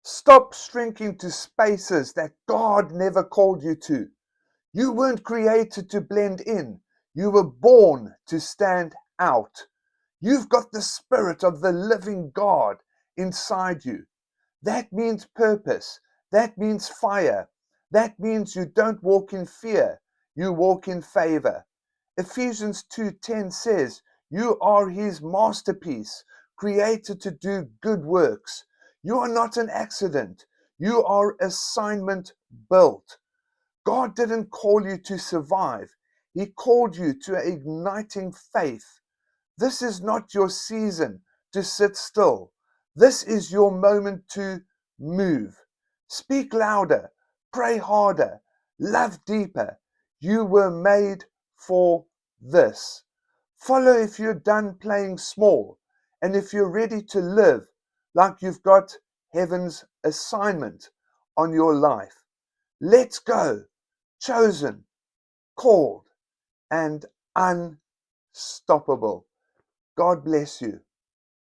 Stop shrinking to spaces that God never called you to. You weren't created to blend in. You were born to stand out. You've got the Spirit of the living God inside you. That means purpose. That means fire. That means you don't walk in fear. You walk in favor. Ephesians 2:10 says, "You are his masterpiece, created to do good works." You are not an accident. You are assignment built. God didn't call you to survive. He called you to igniting faith. This is not your season to sit still. This is your moment to move. Speak louder, pray harder, love deeper. You were made for this. Follow if you're done playing small, and if you're ready to live like you've got heaven's assignment on your life. Let's go, chosen, called, and unstoppable. God bless you.